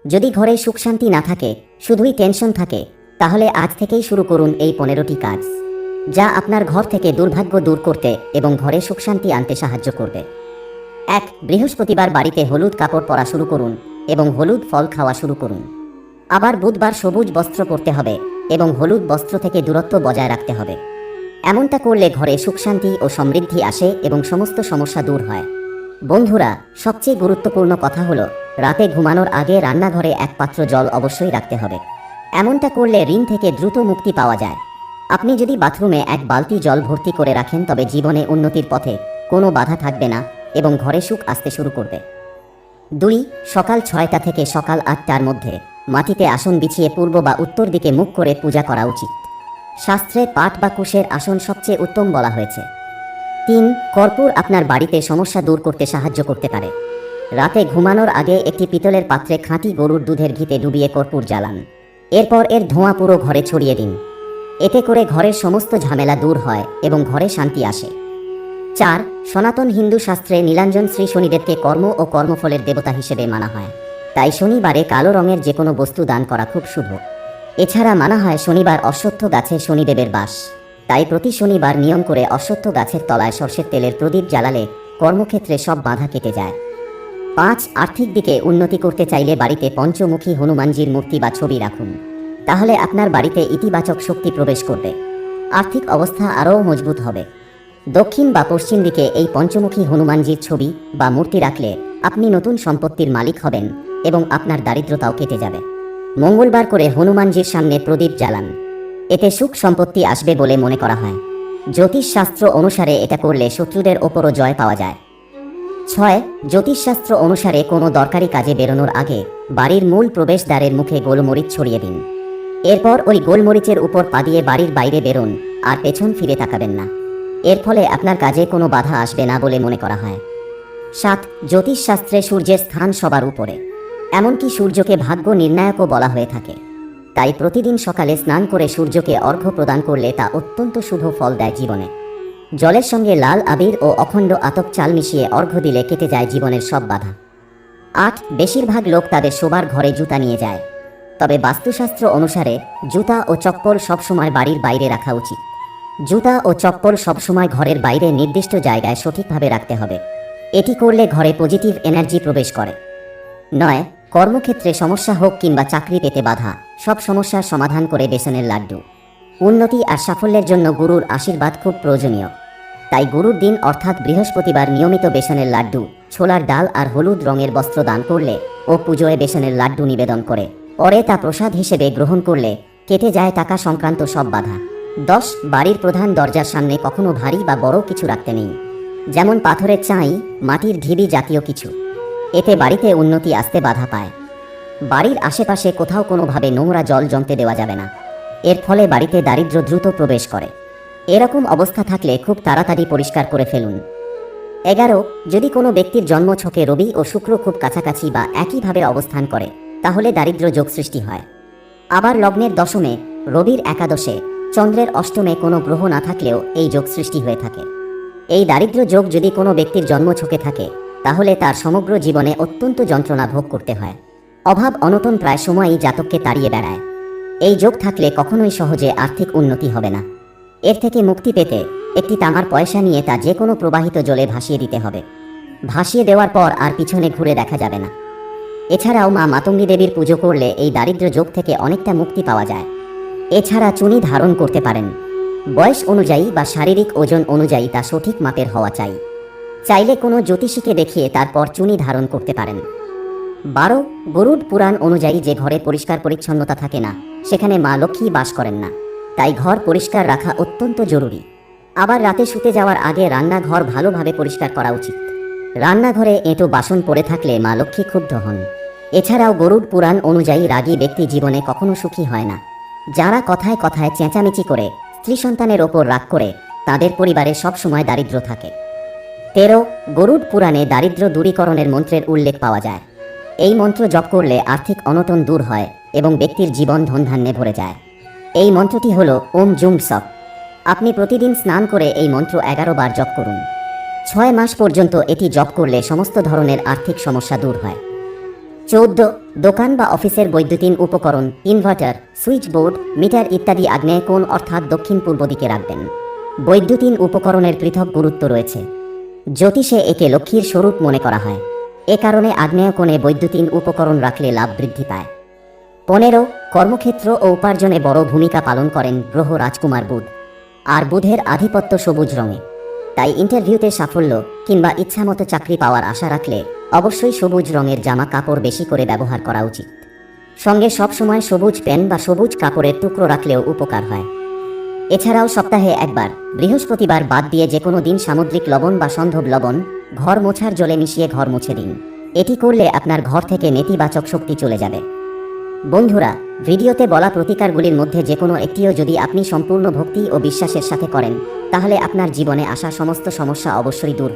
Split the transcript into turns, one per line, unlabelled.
যদি ঘরে সুখ শান্তি না থাকে, শুধুই টেনশন থাকে, তাহলে আজ থেকেই শুরু করুন এই 15টি কাজ, যা আপনার ঘর থেকে দুর্ভাগ্য দূর করতে এবং ঘরে সুখ শান্তি আনতে সাহায্য করবে। 1. বৃহস্পতিবার বাড়িতে হলুদ কাপড় পরা শুরু করুন এবং হলুদ ফল খাওয়া শুরু করুন। আবার বুধবার সবুজ বস্ত্র পরতে হবে এবং হলুদ বস্ত্র থেকে দূরত্ব বজায় রাখতে হবে। এমনটা করলে ঘরে সুখ শান্তি ও সমৃদ্ধি আসে এবং সমস্ত সমস্যা দূর হয়। বন্ধুরা, সবচেয়ে গুরুত্বপূর্ণ কথা হলো, রাতে ঘুমানোর আগে রান্নাঘরে এক পাত্র জল অবশ্যই রাখতে হবে। এমনটা করলে ঋণ থেকে দ্রুত মুক্তি পাওয়া যায়। আপনি যদি বাথরুমে এক বালতি জল ভর্তি করে রাখেন, তবে জীবনে উন্নতির পথে কোনো বাধা থাকবে না এবং ঘরে সুখ আসতে শুরু করবে। 2. সকাল 6টা থেকে সকাল 8টার মধ্যে মাটিতে আসন বিছিয়ে পূর্ব বা উত্তর দিকে মুখ করে পূজা করা উচিত। শাস্ত্রে পাট বা কুশের আসন সবচেয়ে উত্তম বলা হয়েছে। 3. কর্পূর আপনার বাড়িতে সমস্যা দূর করতে সাহায্য করতে পারে। রাতে ঘুমানোর আগে একটি পিতলের পাত্রে খাঁটি গরুর দুধের ঘিতে ডুবিয়ে কর্পূর জ্বালান। এরপর এর ধোঁয়া পুরো ঘরে ছড়িয়ে দিন। এতে করে ঘরের সমস্ত ঝামেলা দূর হয় এবং ঘরে শান্তি আসে। 4. সনাতন হিন্দু শাস্ত্রে নীলাঞ্জন শ্রী শনিদেবকে কর্ম ও কর্মফলের দেবতা হিসেবে মানা হয়। তাই শনিবারে কালো রঙের যে কোনো বস্তু দান করা খুব শুভ। এছাড়া মানা হয় শনিবার অশ্বত্থ গাছে শনিদেবের বাস। তাই প্রতি শনিবার নিয়ম করে অশ্বত্থ গাছের তলায় সর্ষের তেলের প্রদীপ জ্বালালে কর্মক্ষেত্রে সব বাধা কেটে যায়। 5. আর্থিক দিকে উন্নতি করতে চাইলে বাড়িতে পঞ্চমুখী হনুমানজির মূর্তি বা ছবি রাখুন। তাহলে আপনার বাড়িতে ইতিবাচক শক্তি প্রবেশ করবে, আর্থিক অবস্থা আরও মজবুত হবে। দক্ষিণ বা পশ্চিম দিকে এই পঞ্চমুখী হনুমানজির ছবি বা মূর্তি রাখলে আপনি নতুন সম্পত্তির মালিক হবেন এবং আপনার দারিদ্রতাও কেটে যাবে। মঙ্গলবার করে হনুমানজির সামনে প্রদীপ জ্বালান। এতে সুখ সম্পত্তি আসবে বলে মনে করা হয়। জ্যোতিষশাস্ত্র অনুসারে এটা করলে শত্রুদের ওপরও জয় পাওয়া যায়। 6. জ্যোতিষশাস্ত্র অনুসারে কোনো দরকারি কাজে বেরোনোর আগে বাড়ির মূল প্রবেশদ্বারের মুখে গোলমরিচ ছড়িয়ে দিন। এরপর ওই গোলমরিচের উপর পা দিয়ে বাড়ির বাইরে বেরোন আর পেছন ফিরে তাকাবেন না। এর ফলে আপনার কাজে কোনো বাধা আসবে না বলে মনে করা হয়। 7. জ্যোতিষশাস্ত্রে সূর্যের স্থান সবার উপরে, এমনকি সূর্যকে ভাগ্য নির্ণায়কও বলা হয়ে থাকে। তাই প্রতিদিন সকালে স্নান করে সূর্যকে অর্ঘ্য প্রদান করলে তা অত্যন্ত শুভ ফল দেয় জীবনে। জলের সঙ্গে লাল আবির ও অখণ্ড আতপ চাল মিশিয়ে অর্ঘ্য দিলে কেটে যায় জীবনের সব বাধা। 8. বেশিরভাগ লোক তাদের শোবার ঘরে জুতা নিয়ে যায়, তবে বাস্তুশাস্ত্র অনুসারে জুতা ও চপ্পল সবসময় বাড়ির বাইরে রাখা উচিত। জুতা ও চপ্পল সবসময় ঘরের বাইরে নির্দিষ্ট জায়গায় সঠিকভাবে রাখতে হবে। এটি করলে ঘরে পজিটিভ এনার্জি প্রবেশ করে। 9. কর্মক্ষেত্রে সমস্যা হোক কিংবা চাকরি পেতে বাধা, সব সমস্যার সমাধান করে বেসনের লাড্ডু। উন্নতি আর সাফল্যের জন্য গুরুর আশীর্বাদ খুব প্রয়োজনীয়। তাই গুরুর দিন অর্থাৎ বৃহস্পতিবার নিয়মিত বেসনের লাড্ডু, ছোলার ডাল আর হলুদ রঙের বস্ত্র দান করলে ও পুজোয় বেসনের লাড্ডু নিবেদন করে পরে তা প্রসাদ হিসেবে গ্রহণ করলে কেটে যায় টাকা সংক্রান্ত সব বাধা। 10. বাড়ির প্রধান দরজার সামনে কখনো ভারী বা বড় কিছু রাখতে নেই, যেমন পাথরের চাই, মাটির ঢিবি জাতীয় কিছু। এতে বাড়িতে উন্নতি আসতে বাধা পায়। বাড়ির আশেপাশে কোথাও কোনোভাবে নোংরা জল জমতে দেওয়া যাবে না। এর ফলে বাড়িতে দারিদ্র্য দ্রুত প্রবেশ করে। এরকম অবস্থা থাকলে খুব তাড়াতাড়ি পরিষ্কার করে ফেলুন। 11. যদি কোনো ব্যক্তির জন্মছকে রবি ও শুক্র খুব কাছাকাছি বা একইভাবে অবস্থান করে, তাহলে দারিদ্র্য যোগ সৃষ্টি হয়। আবার লগ্নের দশমে, রবির একাদশে, চন্দ্রের অষ্টমে কোনো গ্রহ না থাকলেও এই যোগ সৃষ্টি হয়ে থাকে। এই দারিদ্র্য যোগ যদি কোনো ব্যক্তির জন্মছকে থাকে, তাহলে তার সমগ্র জীবনে অত্যন্ত যন্ত্রণা ভোগ করতে হয়। অভাব অনটন প্রায় সময়ই জাতককে তাড়িয়ে বেড়ায়। এই যোগ থাকলে কখনোই সহজে আর্থিক উন্নতি হবে না। এর থেকে মুক্তি পেতে একটি তামার পয়সা নিয়ে তা যে কোনো প্রবাহিত জলে ভাসিয়ে দিতে হবে। ভাসিয়ে দেওয়ার পর আর পিছনে ঘুরে দেখা যাবে না। এছাড়াও মা মাতঙ্গী দেবীর পুজো করলে এই দারিদ্র্য যোগ থেকে অনেকটা মুক্তি পাওয়া যায়। এছাড়া চুনি ধারণ করতে পারেন। বয়স অনুযায়ী বা শারীরিক ওজন অনুযায়ী তা সঠিক মাপের হওয়া চাই। চাইলে কোনো জ্যোতিষীকে দেখিয়ে তারপর চুনি ধারণ করতে পারেন। 12. গরুড পুরাণ অনুযায়ী যে ঘরে পরিষ্কার পরিচ্ছন্নতা থাকে না, সেখানে মা লক্ষ্মী বাস করেন না। তাই ঘর পরিষ্কার রাখা অত্যন্ত জরুরি। আবার রাতে শুতে যাওয়ার আগে রান্নাঘর ভালোভাবে পরিষ্কার করা উচিত। রান্নাঘরে এঁটো বাসন পড়ে থাকলে মা লক্ষ্মী ক্ষুব্ধ হন। এছাড়াও গরুড পুরাণ অনুযায়ী রাগী ব্যক্তি জীবনে কখনো সুখী হয় না। যারা কথায় কথায় চেঁচামেচি করে, স্ত্রী সন্তানের ওপর রাগ করে, তাদের পরিবারে সবসময় দারিদ্র্য থাকে। 13. গরুড পুরাণে দারিদ্র্য দূরীকরণের মন্ত্রের উল্লেখ পাওয়া যায়। এই মন্ত্র জপ করলে আর্থিক অনটন দূর হয় এবং ব্যক্তির জীবন ধনধান্যে ভরে যায়। এই মন্ত্রটি হল ওম জুম সপ। আপনি প্রতিদিন স্নান করে এই মন্ত্র 11 বার জপ করুন। 6 মাস পর্যন্ত এটি জপ করলে সমস্ত ধরনের আর্থিক সমস্যা দূর হয়। 14 দোকান বা অফিসের বৈদ্যুতিন উপকরণ, ইনভার্টার, সুইচ বোর্ড, মিটার ইত্যাদি আগ্নেয় কোণ অর্থাৎ দক্ষিণ পূর্ব দিকে রাখবেন। বৈদ্যুতিন উপকরণের পৃথক গুরুত্ব রয়েছে। জ্যোতিষে একে লক্ষ্মীর স্বরূপ মনে করা হয়। এ কারণে আগ্নেয় কোণে বৈদ্যুতিন উপকরণ রাখলে লাভ বৃদ্ধি পায়। 15 কর্মক্ষেত্র ও উপার্জনে বড় ভূমিকা পালন করেন গ্রহ রাজকুমার বুধ। আর বুধের আধিপত্য সবুজ রঙে। তাই ইন্টারভিউতে সাফল্য কিংবা ইচ্ছামতো চাকরি পাওয়ার আশা রাখলে অবশ্যই সবুজ রঙের জামা কাপড় বেশি করে ব্যবহার করা উচিত। সঙ্গে সবসময় সবুজ পেন বা সবুজ কাপড়ের টুকরো রাখলেও উপকার হয়। এছাড়াও সপ্তাহে একবার বৃহস্পতিবার বাদ দিয়ে যে কোনো দিন সামুদ্রিক লবণ বা সন্ধব লবণ ঘর মোছার জলে মিশিয়ে ঘর মুছে দিন। এটি করলে আপনার ঘর থেকে নেতিবাচক শক্তি চলে যাবে। বন্ধুরা, ভিডিওতে বলা প্রতিকারগুলির মধ্যে যে কোনো একটিও যদি আপনি সম্পূর্ণ ভক্তি ও বিশ্বাসের সাথে করেন, তাহলে আপনার জীবনে আসা সমস্ত সমস্যা অবশ্যই দূর